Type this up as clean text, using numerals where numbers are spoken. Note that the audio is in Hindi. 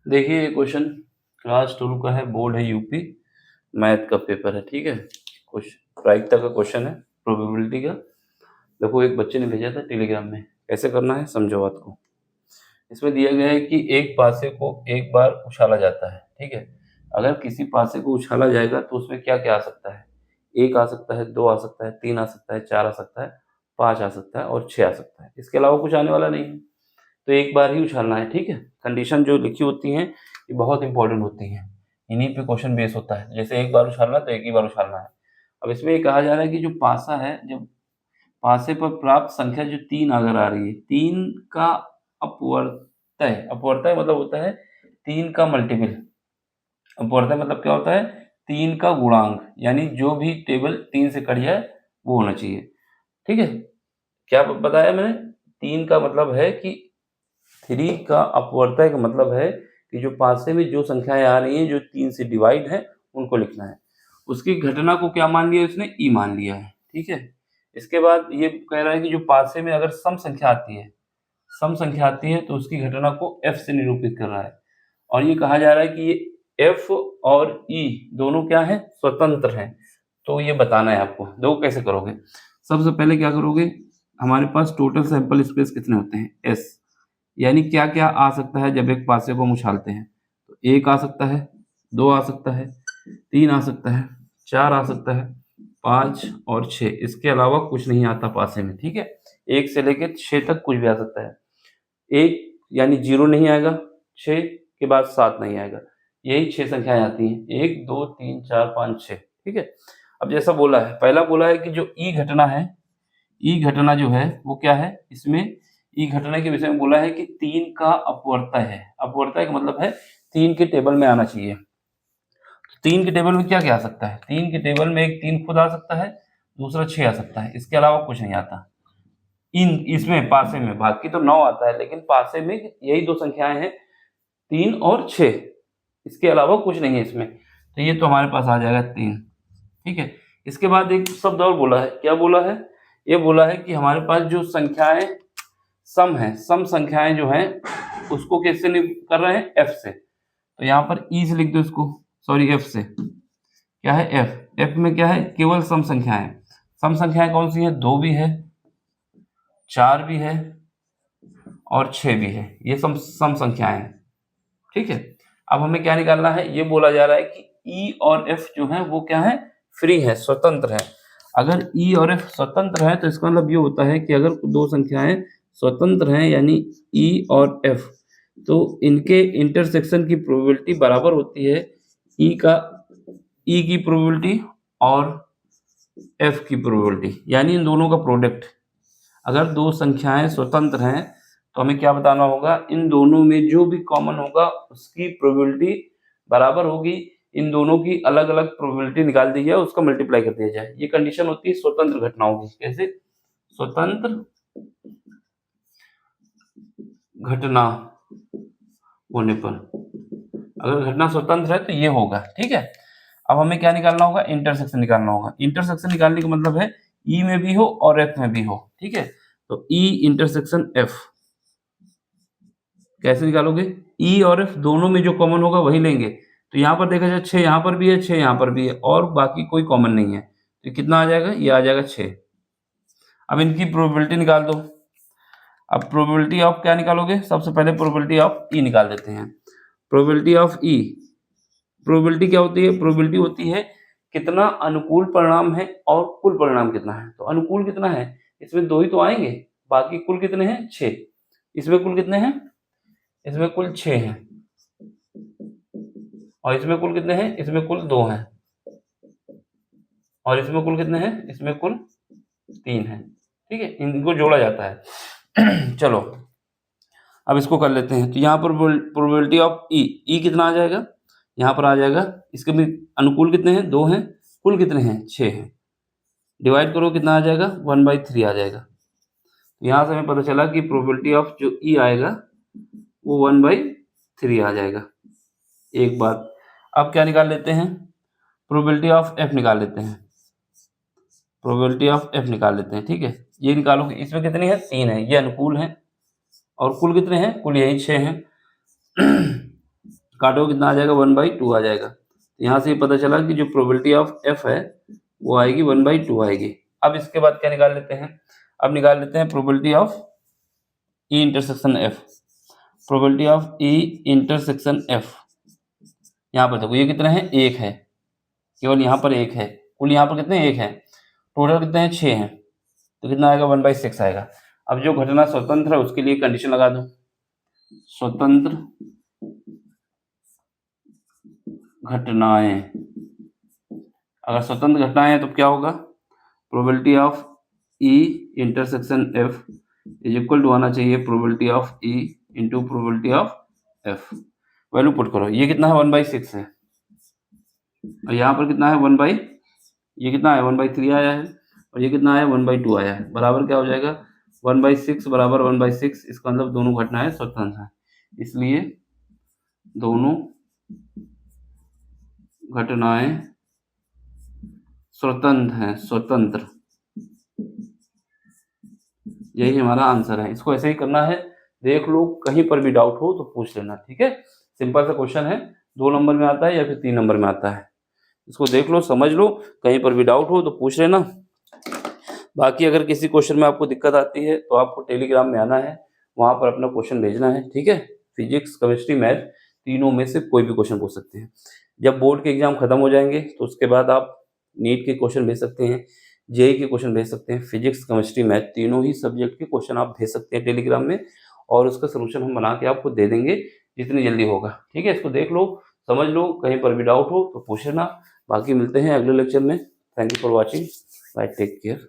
देखिए ये क्वेश्चन क्लास 12 का है, बोर्ड है यूपी, मैथ का पेपर है। ठीक है, कुछ प्रायिकता का क्वेश्चन है, प्रोबेबिलिटी का। देखो एक बच्चे ने भेजा था टेलीग्राम में, कैसे करना है समझो बात को। इसमें दिया गया है कि एक पासे को एक बार उछाला जाता है। ठीक है, अगर किसी पासे को उछाला जाएगा तो उसमें क्या क्या आ सकता है? एक आ सकता है, दो आ सकता है, तीन आ सकता है, चार आ सकता है, पांच आ सकता है और छह आ सकता है। इसके अलावा कुछ आने वाला नहीं है, तो एक बार ही उछालना है। ठीक है, कंडीशन जो लिखी होती हैं ये बहुत इंपॉर्टेंट होती हैं, इन्हीं पे क्वेश्चन बेस होता है। जैसे एक बार उछालना तो एक ही बार उछालना है। अब इसमें ये कहा जा रहा है कि जो पासा है, जब पासे पर प्राप्त संख्या जो तीन अगर आ रही है, तीन का अपवर्तय, अपवर्तय मतलब होता है तीन का मल्टीपल। अपवर्तय मतलब क्या होता है? तीन का गुणांक, यानी जो भी टेबल तीन से कट जाए वो होना चाहिए। ठीक है, क्या बताया मैंने? तीन का मतलब है कि थ्री का अपवर्तय का मतलब है कि जो पासे में जो संख्याएं आ रही हैं जो तीन से डिवाइड है उनको लिखना है। उसकी घटना को क्या मान लिया उसने? ई मान लिया है। ठीक है, इसके बाद ये कह रहा है कि जो पासे में अगर सम संख्या आती है, सम संख्या आती है तो उसकी घटना को एफ से निरूपित कर रहा है। और ये कहा जा रहा है कि ये एफ और ई दोनों क्या है? स्वतंत्र हैं। तो ये बताना है आपको। देखो कैसे करोगे। सबसे पहले क्या करोगे, हमारे पास टोटल सैंपल स्पेस कितने होते हैं? एस, यानी क्या क्या आ सकता है जब एक पासे को हम उछालते हैं? तो एक आ सकता है, दो आ सकता है, तीन आ सकता है, चार आ सकता है, पांच और छह। इसके अलावा कुछ नहीं आता पासे में। ठीक है, एक से लेकर छह तक कुछ भी आ सकता है। एक यानी जीरो नहीं आएगा, छह के बाद सात नहीं आएगा। यही छह संख्याएं आती हैं, एक दो तीन चार पाँच छह। ठीक है, अब जैसा बोला है, पहला बोला है कि जो ई घटना है, ई घटना जो है वो क्या है? इसमें ई घटना के विषय में बोला है कि तीन का अपवर्तय है। अपवर्तय का मतलब है तीन के टेबल में आना चाहिए। तीन के टेबल में क्या क्या आ सकता है? तीन के टेबल में एक तीन खुद आ सकता है, दूसरा छह आ सकता है, इसके अलावा कुछ नहीं आता। इन इसमें पासे में बाकी तो नौ आता है, लेकिन पासे में यही दो संख्याएं हैं, तीन और छह। इसके अलावा कुछ नहीं है इसमें। तो ये तो हमारे पास आ जाएगा तीन। ठीक है, इसके बाद एक शब्द और बोला है। क्या बोला है? ये बोला है कि हमारे पास जो संख्याएं सम है, सम संख्याएं जो हैं उसको कैसे कर रहे हैं? एफ से। तो यहाँ पर ई से लिख दो इसको, सॉरी एफ से। क्या है? एफ। एफ में क्या है? केवल सम संख्याएं। सम संख्याएं कौन सी है? दो भी है, चार भी है और छह भी है। ये सम संख्याएं हैं। ठीक है, अब हमें क्या निकालना है? ये बोला जा रहा है कि ई और एफ जो है वो क्या है? फ्री है, स्वतंत्र है। अगर ई और एफ स्वतंत्र है तो इसका मतलब ये होता है कि अगर दो संख्याएं स्वतंत्र हैं, यानी ई और एफ, तो इनके इंटरसेक्शन की प्रोबेबिलिटी बराबर होती है ई का, ई की प्रोबेबिलिटी और एफ की प्रोबेबिलिटी, यानी इन दोनों का प्रोडक्ट। अगर दो संख्याएं स्वतंत्र हैं तो हमें क्या बताना होगा? इन दोनों में जो भी कॉमन होगा उसकी प्रोबेबिलिटी बराबर होगी। इन दोनों की अलग अलग प्रोबेबिलिटी निकाल दी जाए, उसका मल्टीप्लाई कर दिया जाए। ये कंडीशन होती है स्वतंत्र घटनाओं की। कैसे? स्वतंत्र घटना होने पर, अगर घटना स्वतंत्र है तो ये होगा। ठीक है, अब हमें क्या निकालना होगा? इंटरसेक्शन निकालना होगा। इंटरसेक्शन निकालने का मतलब है ई में भी हो और एफ में भी हो। ठीक है, तो ई इंटरसेक्शन एफ कैसे निकालोगे? ई और एफ दोनों में जो कॉमन होगा वही लेंगे। तो यहाँ पर देखा जाए छह यहाँ पर भी है, छह यहाँ पर भी है, और बाकी कोई कॉमन नहीं है, तो कितना आ जाएगा? ये आ जाएगा छह। अब इनकी प्रोबेबिलिटी निकाल दो। अब प्रोबेबिलिटी ऑफ क्या निकालोगे? सबसे पहले प्रोबेबिलिटी ऑफ ई निकाल देते हैं। प्रोबेबिलिटी ऑफ ई, प्रोबेबिलिटी क्या होती है? प्रोबेबिलिटी होती है कितना अनुकूल परिणाम है और कुल परिणाम कितना है। तो अनुकूल कितना है? इसमें दो ही तो आएंगे, बाकी कुल कितने हैं? छह। इसमें कुल कितने हैं? इसमें कुल छह हैं। और इसमें कुल कितने हैं? इसमें कुल दो हैं। और इसमें कुल कितने हैं? इसमें कुल तीन हैं। ठीक है, इनको जोड़ा जाता है। चलो अब इसको कर लेते हैं। तो यहाँ पर प्रोबेबिलिटी ऑफ ई, ई कितना आ जाएगा? यहाँ पर आ जाएगा, इसके भी अनुकूल कितने हैं? दो हैं, कुल कितने हैं? छह हैं। डिवाइड करो, कितना आ जाएगा? 1/3 आ जाएगा। तो यहाँ से हमें पता चला कि प्रोबेबिलिटी ऑफ जो ई आएगा वो 1/3 आ जाएगा। एक बात, अब क्या निकाल लेते हैं? प्रोबेबिलिटी ऑफ एफ निकाल लेते हैं। प्रोबेबिलिटी ऑफ एफ निकाल लेते हैं। ठीक है, ये निकालोगे, इसमें कितनी है? तीन है, ये अनुकूल है। और कुल कितने हैं? कुल यही छह हैं। काटो कितना आ जाएगा 1/2 आ जाएगा। यहाँ से पता चला कि जो प्रोबेबिलिटी ऑफ एफ है वो आएगी 1/2 आएगी। अब इसके बाद क्या निकाल लेते हैं, अब निकाल लेते हैं probability of E intersection F. Probability of E intersection F, यहाँ पर देखो ये कितने हैं, 1 है, केवल यहाँ पर 1 है, कुल यहाँ पर कितने 1 है, टोटल कितने हैं 6 हैं, तो कितना आएगा 1/6 आएगा। अब जो घटना स्वतंत्र है उसके लिए कंडीशन लगा दो, स्वतंत्र घटनाएं, अगर स्वतंत्र घटनाएं हैं तो क्या होगा, probability of E intersection F is equal to आना चाहिए probability of E into probability of F. Value put करो, ये कितना है 1/6 है, और यहाँ पर कितना है ये कितना है 1/3 आया है, और ये कितना है 1/2 आया है, बराबर क्या हो जाएगा 1/6 बराबर 1/6। इसका मतलब दोनों घटनाएं स्वतंत्र हैं, इसलिए दोनों घटनाएं स्वतंत्र हैं, स्वतंत्र, यही हमारा आंसर है। इसको ऐसे ही करना है, देख लो कहीं पर भी डाउट हो तो पूछ लेना, ठीक है। सिंपल सा क्वेश्चन है, 2 नंबर में आता है या फिर 3 नंबर में आता है, इसको देख लो समझ लो, कहीं पर भी डाउट हो तो पूछ लेना। बाकी अगर किसी क्वेश्चन में आपको दिक्कत आती है तो आपको टेलीग्राम में आना है, वहाँ पर अपना क्वेश्चन भेजना है, ठीक है। फिजिक्स केमिस्ट्री मैथ तीनों में से कोई भी क्वेश्चन पूछ सकते हैं। जब बोर्ड के एग्जाम खत्म हो जाएंगे तो उसके बाद आप नीट के क्वेश्चन भेज सकते हैं, जेई के क्वेश्चन भेज सकते हैं, फिजिक्स केमिस्ट्री मैथ तीनों ही सब्जेक्ट के क्वेश्चन आप भेज सकते हैं टेलीग्राम में, और उसका सोल्यूशन हम बना के आपको दे देंगे जितनी जल्दी होगा, ठीक है। इसको देख लो समझ लो, कहीं पर भी डाउट हो तो पूछ लेना। बाकी मिलते हैं अगले लेक्चर में। Thank you for watching, bye, take care.